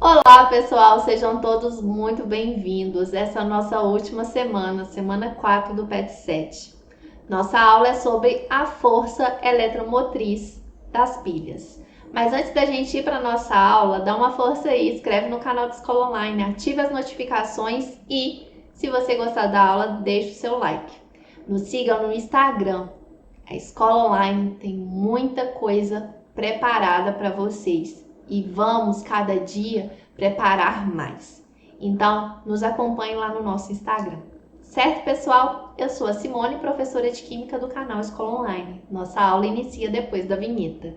Olá, pessoal, sejam todos muito bem-vindos. Essa é a nossa última semana, semana 4 do PET 7. Nossa aula é sobre a força eletromotriz das pilhas. Mas antes da gente ir para a nossa aula, dá uma força aí, inscreve no canal da Escola Online, ative as notificações e, se você gostar da aula, deixe o seu like. Nos sigam no Instagram. A Escola Online tem muita coisa preparada para vocês e vamos cada dia preparar mais. Então, nos acompanhe lá no nosso Instagram. Certo, pessoal? Eu sou a Simone, professora de Química do canal Escola Online. Nossa aula inicia depois da vinheta.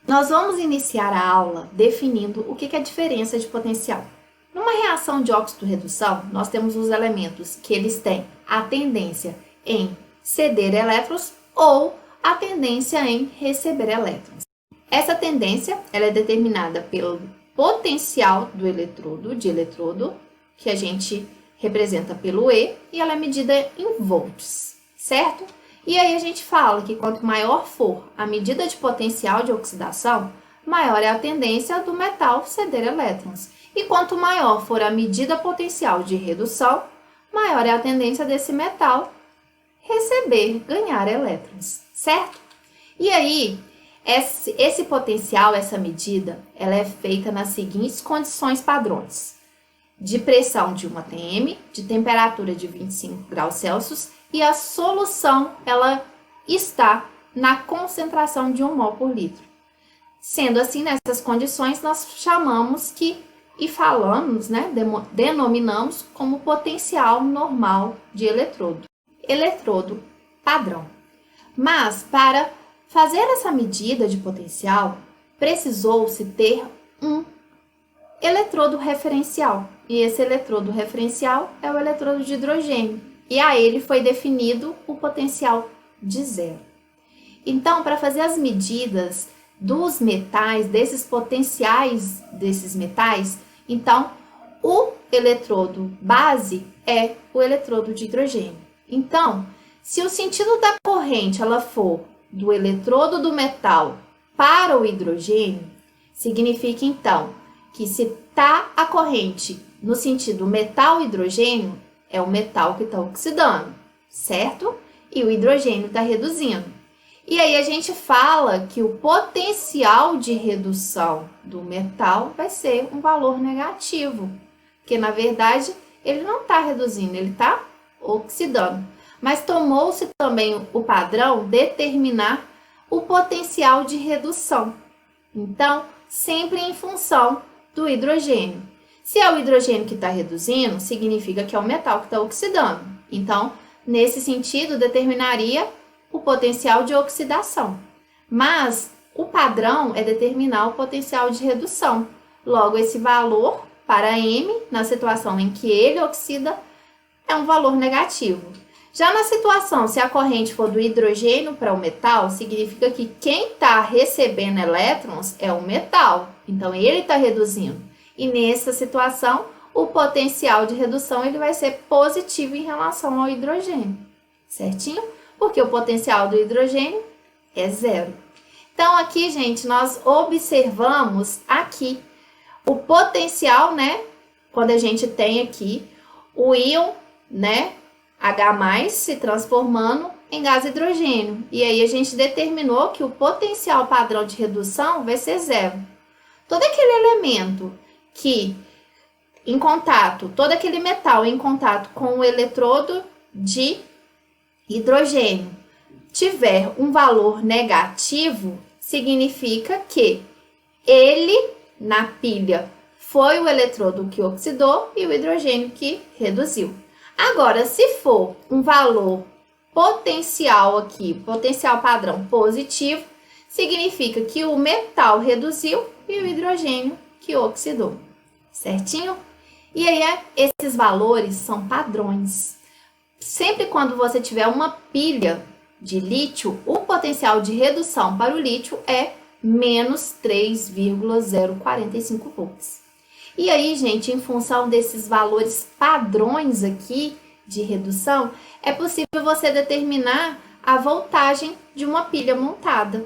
Nós vamos iniciar a aula definindo o que é a diferença de potencial. Numa reação de óxido-redução, nós temos os elementos que eles têm a tendência em ceder elétrons ou a tendência em receber elétrons. Essa tendência ela é determinada pelo potencial do eletrodo, que a gente representa pelo E, e ela é medida em volts, certo? E aí a gente fala que quanto maior for a medida de potencial de oxidação, maior é a tendência do metal ceder elétrons. E quanto maior for a medida potencial de redução, maior é a tendência desse metal ganhar elétrons, certo? E aí, esse potencial, essa medida, ela é feita nas seguintes condições padrões: de pressão de 1 atm, de temperatura de 25 graus Celsius, e a solução ela está na concentração de 1 mol por litro. Sendo assim, nessas condições, nós chamamos denominamos como potencial normal de eletrodo padrão. Mas, para fazer essa medida de potencial, precisou-se ter um eletrodo referencial. E esse eletrodo referencial é o eletrodo de hidrogênio. E a ele foi definido o potencial de zero. Então, para fazer as medidas dos metais, desses potenciais desses metais, então, o eletrodo base é o eletrodo de hidrogênio. Então, se o sentido da corrente ela for do eletrodo do metal para o hidrogênio, significa então que se está a corrente no sentido metal-hidrogênio, é o metal que está oxidando, certo? E o hidrogênio está reduzindo. E aí a gente fala que o potencial de redução do metal vai ser um valor negativo, porque na verdade ele não está reduzindo, ele está oxidando. Mas tomou-se também o padrão determinar o potencial de redução. Então, sempre em função do hidrogênio. Se é o hidrogênio que está reduzindo, significa que é o metal que está oxidando. Então, nesse sentido, determinaria o potencial de oxidação. Mas o padrão é determinar o potencial de redução. Logo, esse valor para M, na situação em que ele oxida, é um valor negativo. Já na situação, se a corrente for do hidrogênio para o metal, significa que quem está recebendo elétrons é o metal. Então, ele está reduzindo. E nessa situação, o potencial de redução ele vai ser positivo em relação ao hidrogênio, certinho? Porque o potencial do hidrogênio é zero. Então, aqui, gente, nós observamos aqui o potencial, né? Quando a gente tem aqui o íon, né? H+, se transformando em gás hidrogênio. E aí, a gente determinou que o potencial padrão de redução vai ser zero. Todo aquele elemento que todo aquele metal em contato com o eletrodo de hidrogênio tiver um valor negativo, significa que ele, na pilha, foi o eletrodo que oxidou e o hidrogênio que reduziu. Agora, se for um valor potencial aqui, potencial padrão positivo, significa que o metal reduziu e o hidrogênio que oxidou, certinho? E aí, esses valores são padrões. Sempre quando você tiver uma pilha de lítio, o potencial de redução para o lítio é menos 3,045 volts. E aí, gente, em função desses valores padrões aqui de redução, é possível você determinar a voltagem de uma pilha montada. O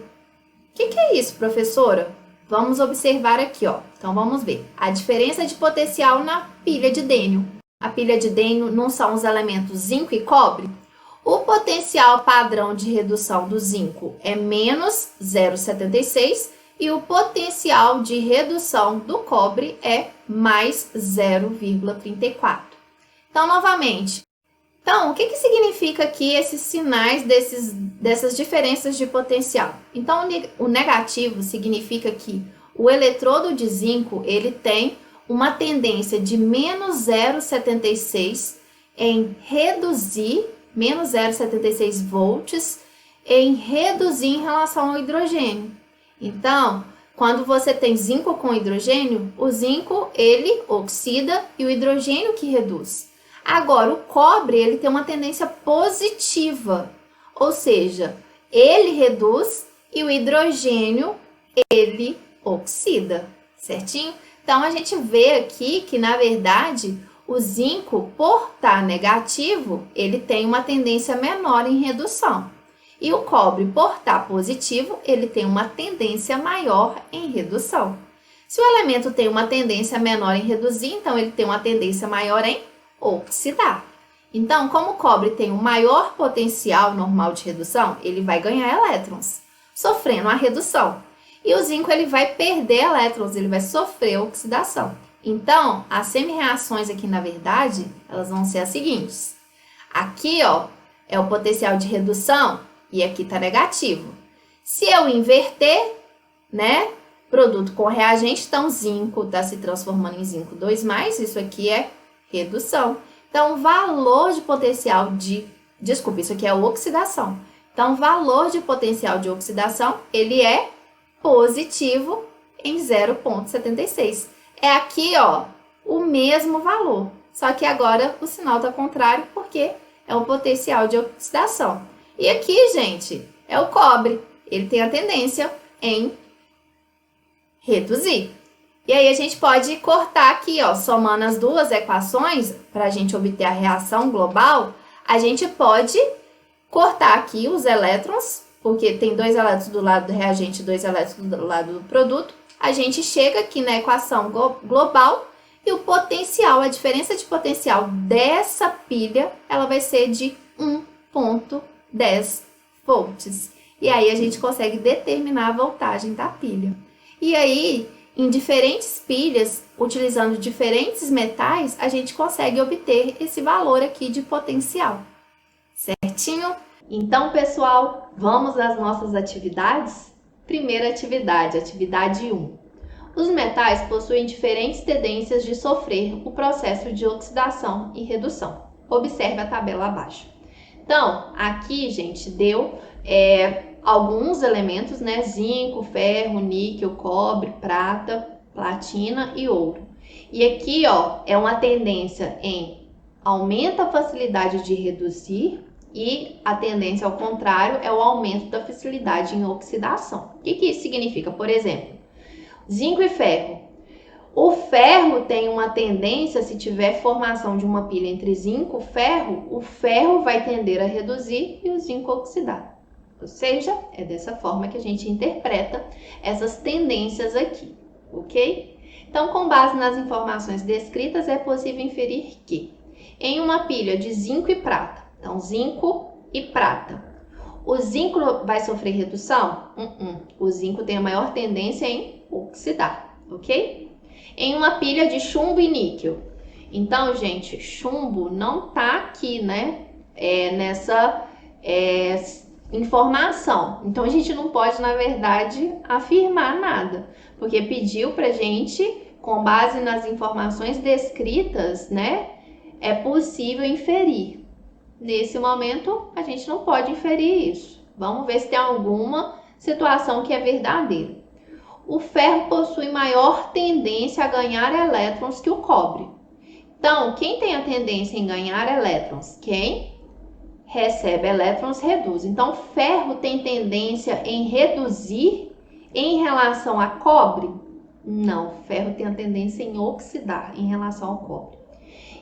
que é isso, professora? Vamos observar aqui, ó. Então, vamos ver. A diferença de potencial na pilha de Dênio. A pilha de Dênio não são os elementos zinco e cobre? O potencial padrão de redução do zinco é menos 0,76 e o potencial de redução do cobre é mais 0,34. Então, novamente, o que significa aqui esses sinais dessas diferenças de potencial? Então, o negativo significa que o eletrodo de zinco ele tem uma tendência de menos 0,76 em reduzir, menos 0,76 volts, em reduzir em relação ao hidrogênio. Então, quando você tem zinco com hidrogênio, o zinco ele oxida e o hidrogênio que reduz. Agora, o cobre ele tem uma tendência positiva, ou seja, ele reduz e o hidrogênio ele oxida, certinho? Então, a gente vê aqui que, na verdade, o zinco, por estar negativo, ele tem uma tendência menor em redução. E o cobre, por estar positivo, ele tem uma tendência maior em redução. Se o elemento tem uma tendência menor em reduzir, então ele tem uma tendência maior em oxidar. Então, como o cobre tem um maior potencial normal de redução, ele vai ganhar elétrons, sofrendo a redução. E o zinco ele vai perder elétrons, ele vai sofrer oxidação. Então, as semi-reações aqui, na verdade, elas vão ser as seguintes. Aqui, ó, é o potencial de redução e aqui está negativo. Se eu inverter, né, produto com reagente, então zinco está se transformando em zinco 2+, isso aqui é redução. Então, o valor de potencial desculpa, isso aqui é oxidação. Então, o valor de potencial de oxidação, ele é positivo em 0,76. É aqui, ó, o mesmo valor, só que agora o sinal está contrário porque é o potencial de oxidação. E aqui, gente, é o cobre, ele tem a tendência em reduzir. E aí a gente pode cortar aqui, ó, somando as duas equações para a gente obter a reação global, a gente pode cortar aqui os elétrons, porque tem 2 elétrons do lado do reagente e 2 elétrons do lado do produto. A gente chega aqui na equação global e o potencial, a diferença de potencial dessa pilha, ela vai ser de 1,10 volts. E aí a gente consegue determinar a voltagem da pilha. E aí, em diferentes pilhas, utilizando diferentes metais, a gente consegue obter esse valor aqui de potencial. Certinho? Então, pessoal, vamos às nossas atividades? Primeira atividade, atividade 1. Os metais possuem diferentes tendências de sofrer o processo de oxidação e redução. Observe a tabela abaixo. Então, aqui, gente, deu alguns elementos, né? Zinco, ferro, níquel, cobre, prata, platina e ouro. E aqui, ó, é uma tendência em aumenta a facilidade de reduzir e a tendência ao contrário é o aumento da facilidade em oxidação. O que isso significa? Por exemplo, zinco e ferro. O ferro tem uma tendência, se tiver formação de uma pilha entre zinco e ferro, o ferro vai tender a reduzir e o zinco a oxidar. Ou seja, é dessa forma que a gente interpreta essas tendências aqui, ok? Então, com base nas informações descritas, é possível inferir que em uma pilha de zinco e prata, então zinco e prata, o zinco vai sofrer redução? O zinco tem a maior tendência em oxidar, ok? Em uma pilha de chumbo e níquel. Então, gente, chumbo não tá aqui, né? Nessa informação. Então, a gente não pode, na verdade, afirmar nada. Porque pediu pra gente, com base nas informações descritas, né? É possível inferir. Nesse momento, a gente não pode inferir isso. Vamos ver se tem alguma situação que é verdadeira. O ferro possui maior tendência a ganhar elétrons que o cobre. Então, quem tem a tendência em ganhar elétrons? Quem recebe elétrons reduz. Então, ferro tem tendência em reduzir Em relação a cobre, não, o ferro tem a tendência em oxidar em relação ao cobre.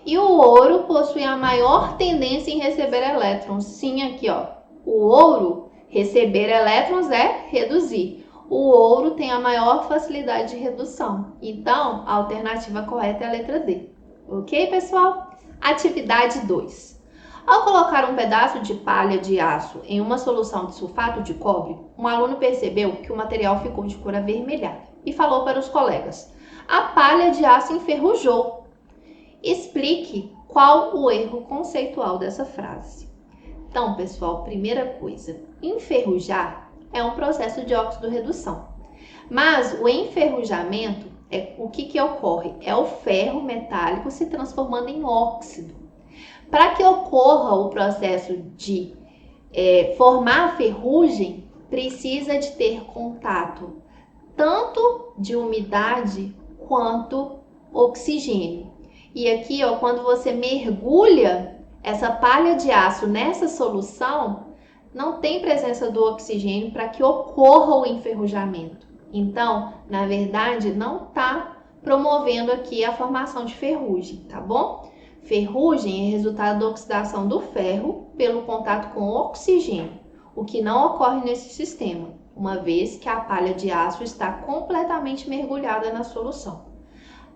E o ouro possui a maior tendência em receber elétrons. Sim, aqui, ó. O ouro, receber elétrons é reduzir. O ouro tem a maior facilidade de redução. Então, a alternativa correta é a letra D. Ok, pessoal? Atividade 2. Ao colocar um pedaço de palha de aço em uma solução de sulfato de cobre, um aluno percebeu que o material ficou de cor avermelhada e falou para os colegas: a palha de aço enferrujou. Explique qual o erro conceitual dessa frase. Então, pessoal, primeira coisa, enferrujar é um processo de óxido-redução. Mas o enferrujamento, o que ocorre? É o ferro metálico se transformando em óxido. Para que ocorra o processo de formar a ferrugem, precisa de ter contato tanto de umidade quanto oxigênio. E aqui, ó, quando você mergulha essa palha de aço nessa solução, não tem presença do oxigênio para que ocorra o enferrujamento. Então, na verdade, não está promovendo aqui a formação de ferrugem, tá bom? Ferrugem é resultado da oxidação do ferro pelo contato com o oxigênio, o que não ocorre nesse sistema, uma vez que a palha de aço está completamente mergulhada na solução.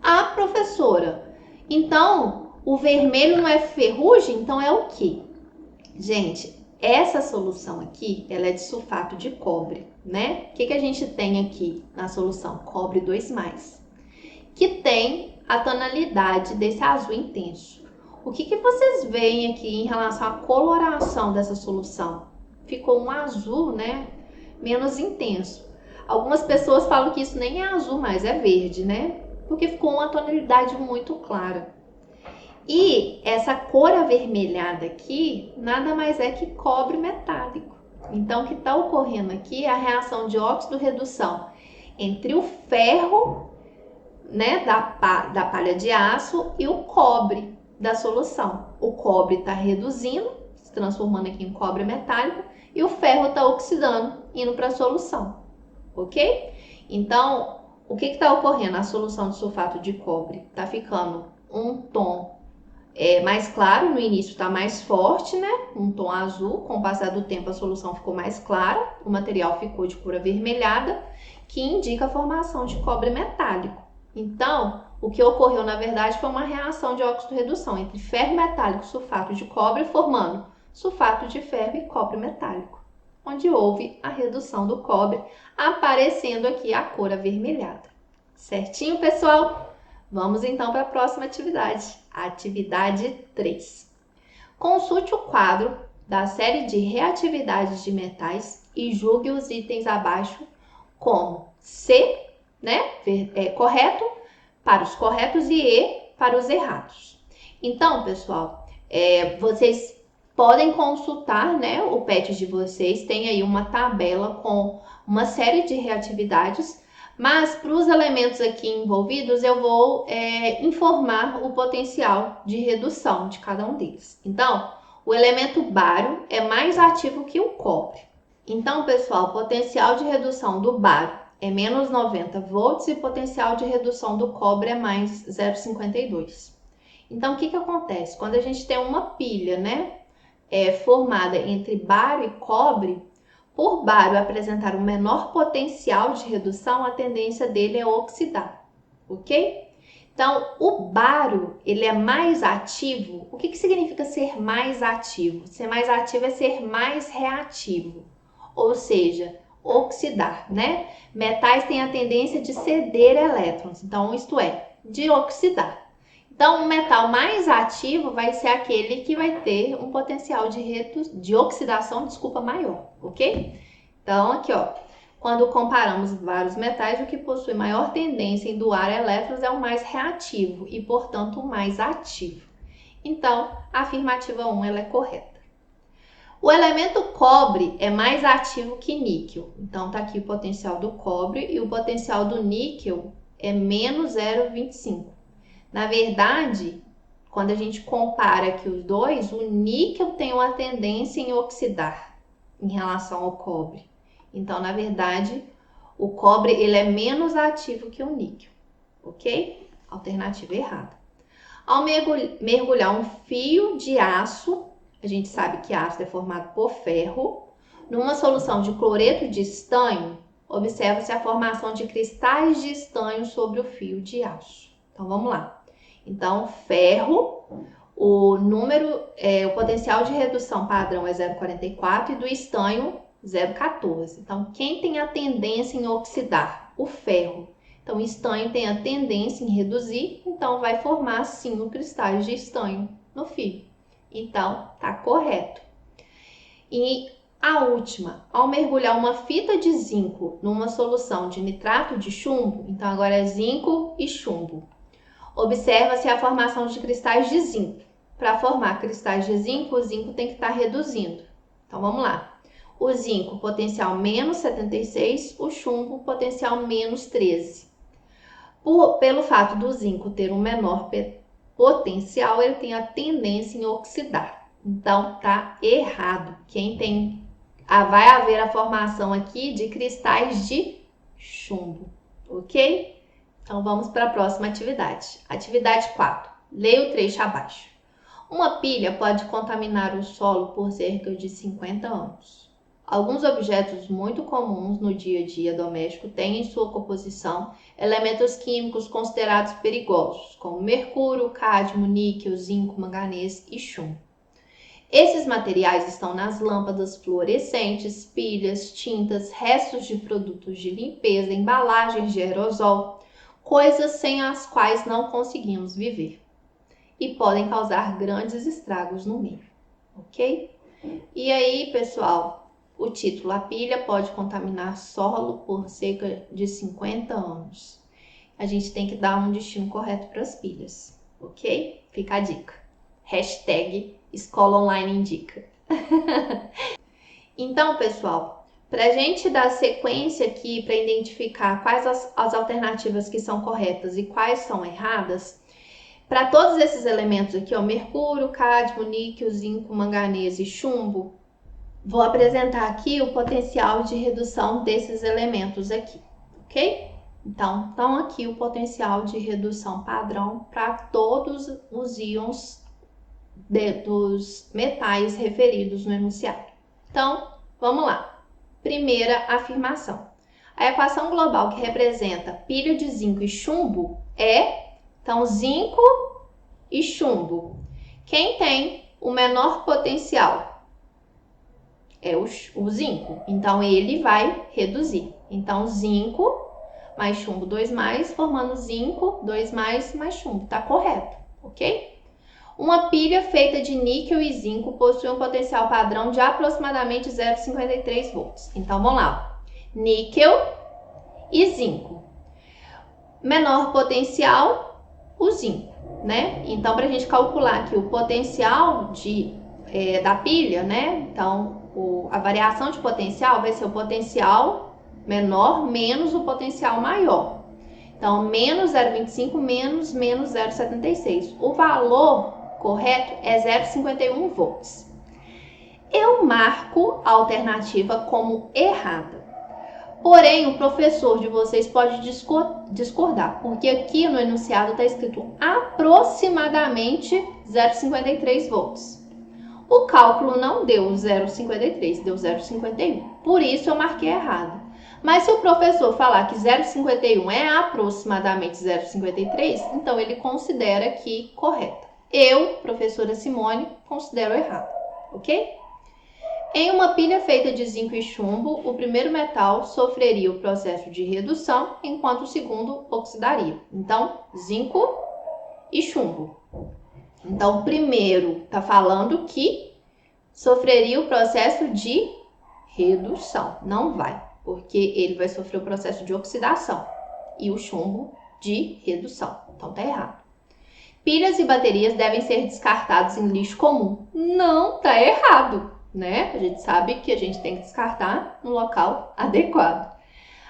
Ah, professora, então o vermelho não é ferrugem? Então é o quê? Gente, essa solução aqui, ela é de sulfato de cobre, né? O que a gente tem aqui na solução? Cobre 2+, que tem a tonalidade desse azul intenso. O que vocês veem aqui em relação à coloração dessa solução? Ficou um azul, né? Menos intenso. Algumas pessoas falam que isso nem é azul mais, é verde, né? Porque ficou uma tonalidade muito clara. E essa cor avermelhada aqui, nada mais é que cobre metálico. Então, o que está ocorrendo aqui é a reação de óxido-redução entre o ferro, né, da palha de aço e o cobre da solução. O cobre está reduzindo, se transformando aqui em cobre metálico, e o ferro está oxidando, indo para a solução, ok? Então, o que está ocorrendo? A solução de sulfato de cobre está ficando um tom mais claro, no início está mais forte, né? Um tom azul, com o passar do tempo a solução ficou mais clara, o material ficou de cor avermelhada, que indica a formação de cobre metálico. Então, o que ocorreu, na verdade, foi uma reação de óxido-redução entre ferro metálico e sulfato de cobre, formando sulfato de ferro e cobre metálico, onde houve a redução do cobre, aparecendo aqui a cor avermelhada. Certinho, pessoal? Vamos então para a próxima atividade, a atividade 3. Consulte o quadro da série de reatividades de metais e julgue os itens abaixo como C, né, correto para os corretos e E para os errados. Então, pessoal, vocês podem consultar, né, o PET de vocês, tem aí uma tabela com uma série de reatividades, mas para os elementos aqui envolvidos eu vou informar o potencial de redução de cada um deles. Então, o elemento bário é mais ativo que o cobre. Então, pessoal, o potencial de redução do bário é menos 90 volts e o potencial de redução do cobre é mais 0,52. Então, o que acontece? Quando a gente tem uma pilha, né, formada entre bário e cobre, por bário apresentar um menor potencial de redução, a tendência dele é oxidar, ok? Então, o bário, ele é mais ativo. O que significa ser mais ativo? Ser mais ativo é ser mais reativo, ou seja, oxidar, né? Metais têm a tendência de ceder elétrons, então isto é, de oxidar. Então, o metal mais ativo vai ser aquele que vai ter um potencial de oxidação, maior, ok? Então, aqui, ó, quando comparamos vários metais, o que possui maior tendência em doar elétrons é o mais reativo e, portanto, o mais ativo. Então, a afirmativa 1 ela é correta. O elemento cobre é mais ativo que níquel. Então, tá aqui o potencial do cobre e o potencial do níquel é menos 0,25. Na verdade, quando a gente compara aqui os dois, o níquel tem uma tendência em oxidar em relação ao cobre. Então, na verdade, O cobre, ele é menos ativo que o níquel, ok? Alternativa errada. Ao mergulhar um fio de aço, a gente sabe que aço é formado por ferro, numa solução de cloreto de estanho, observa-se a formação de cristais de estanho sobre o fio de aço. Então, vamos lá. Então, ferro, o potencial de redução padrão é 0,44 e do estanho 0,14. Então, quem tem a tendência em oxidar? O ferro. Então, o estanho tem a tendência em reduzir, então vai formar, sim, os cristais de estanho no fio. Então, tá correto. E a última, ao mergulhar uma fita de zinco numa solução de nitrato de chumbo, então agora é zinco e chumbo, observa-se a formação de cristais de zinco. Para formar cristais de zinco, o zinco tem que estar reduzindo. Então, vamos lá. O zinco, potencial menos 76, o chumbo, potencial menos 13. Pelo fato do zinco ter um menor potencial, ele tem a tendência em oxidar. Então, tá errado. Vai haver a formação aqui de cristais de chumbo, ok? Então, vamos para a próxima atividade. Atividade 4. Leia o trecho abaixo. Uma pilha pode contaminar o solo por cerca de 50 anos. Alguns objetos muito comuns no dia a dia doméstico têm em sua composição elementos químicos considerados perigosos, como mercúrio, cádmio, níquel, zinco, manganês e chumbo. Esses materiais estão nas lâmpadas fluorescentes, pilhas, tintas, restos de produtos de limpeza, embalagens de aerosol, coisas sem as quais não conseguimos viver e podem causar grandes estragos no meio, ok? E aí, pessoal, o título: a pilha pode contaminar solo por cerca de 50 anos. A gente tem que dar um destino correto para as pilhas, ok? Fica a dica. Hashtag Escola Online Indica. Então, pessoal, para a gente dar sequência aqui para identificar quais as alternativas que são corretas e quais são erradas, para todos esses elementos aqui, ó, mercúrio, cádmio, níquel, zinco, manganês e chumbo, vou apresentar aqui o potencial de redução desses elementos aqui, ok? Então, aqui o potencial de redução padrão para todos os íons dos metais referidos no enunciado. Então, vamos lá. Primeira afirmação. A equação global que representa pilha de zinco e chumbo é, então, zinco e chumbo. Quem tem o menor potencial? É o zinco. Então, ele vai reduzir. Então, zinco mais chumbo 2+, formando zinco 2+, mais chumbo. Tá correto, ok? Uma pilha feita de níquel e zinco possui um potencial padrão de aproximadamente 0,53 volts. Então, vamos lá. Níquel e zinco. Menor potencial, o zinco, né? Então, para a gente calcular aqui o potencial da pilha, né? Então, a variação de potencial vai ser o potencial menor menos o potencial maior. Então, menos 0,25 menos 0,76. O valor correto é 0,51 volts. Eu marco a alternativa como errada. Porém, o professor de vocês pode discordar, porque aqui no enunciado está escrito aproximadamente 0,53 volts. O cálculo não deu 0,53, deu 0,51. Por isso eu marquei errado. Mas se o professor falar que 0,51 é aproximadamente 0,53, então ele considera que correta. Eu, professora Simone, considero errado, ok? Em uma pilha feita de zinco e chumbo, o primeiro metal sofreria o processo de redução, enquanto o segundo oxidaria. Então, zinco e chumbo. Então, o primeiro está falando que sofreria o processo de redução. Não vai, porque ele vai sofrer o processo de oxidação e o chumbo de redução. Então, tá errado. Pilhas e baterias devem ser descartados em lixo comum. Não, tá errado, né? A gente sabe que a gente tem que descartar no local adequado.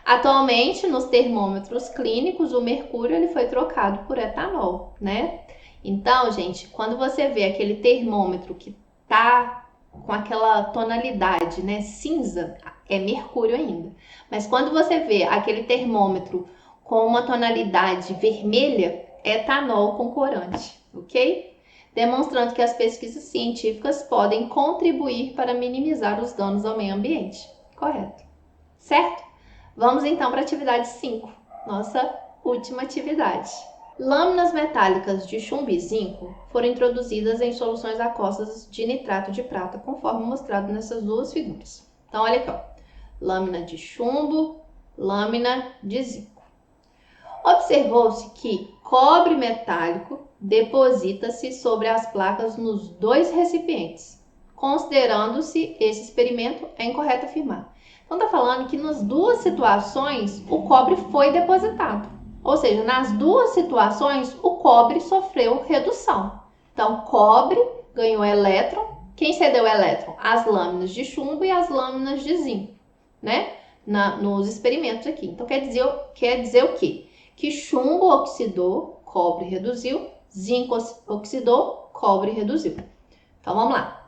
Atualmente, nos termômetros clínicos, o mercúrio ele foi trocado por etanol, né? Então, gente, quando você vê aquele termômetro que tá com aquela tonalidade, né, cinza, É mercúrio ainda. Mas quando você vê aquele termômetro com uma tonalidade vermelha, é etanol com corante, ok? Demonstrando que as pesquisas científicas podem contribuir para minimizar os danos ao meio ambiente. Correto. Certo? Vamos então para a atividade 5, nossa última atividade. Lâminas metálicas de chumbo e zinco foram introduzidas em soluções aquosas de nitrato de prata, conforme mostrado nessas duas figuras. Então, olha aqui, ó. Lâmina de chumbo, lâmina de zinco. Observou-se que cobre metálico deposita-se sobre as placas nos dois recipientes. Considerando-se esse experimento, é incorreto afirmar. Então, está falando que nas duas situações o cobre foi depositado. Ou seja, nas duas situações o cobre sofreu redução. Então, cobre ganhou elétron. Quem cedeu elétron? As lâminas de chumbo e as lâminas de zinco, né? Nos experimentos aqui. Então, quer dizer o quê? Que chumbo oxidou, cobre reduziu. Zinco oxidou, cobre reduziu. Então, vamos lá.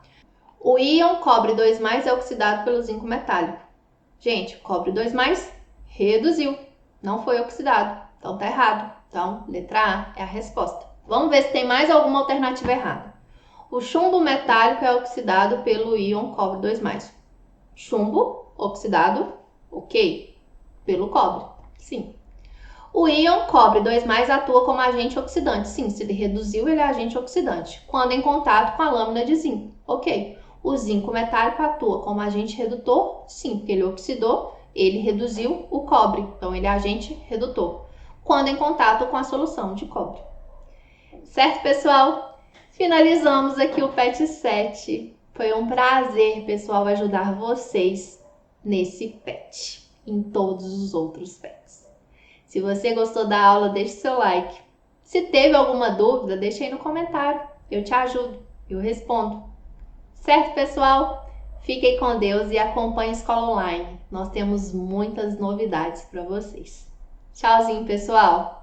O íon cobre 2+ é oxidado pelo zinco metálico. Gente, cobre 2+ reduziu, não foi oxidado. Então, tá errado. Então, letra A é a resposta. Vamos ver se tem mais alguma alternativa errada. O chumbo metálico é oxidado pelo íon cobre 2+. Chumbo oxidado, ok. Pelo cobre, sim. O íon cobre 2+ atua como agente oxidante. Sim, se ele reduziu, ele é agente oxidante. Quando em contato com a lâmina de zinco, ok. O zinco metálico atua como agente redutor. Sim, porque ele oxidou, ele reduziu o cobre. Então, ele é agente redutor. Quando em contato com a solução de cobre. Certo, pessoal? Finalizamos aqui o PET 7. Foi um prazer, pessoal, ajudar vocês nesse PET, em todos os outros PETs. Se você gostou da aula, deixe seu like. Se teve alguma dúvida, deixe aí no comentário. Eu te ajudo, eu respondo. Certo, pessoal? Fiquem com Deus e acompanhe a Escola Online. Nós temos muitas novidades para vocês. Tchauzinho, pessoal!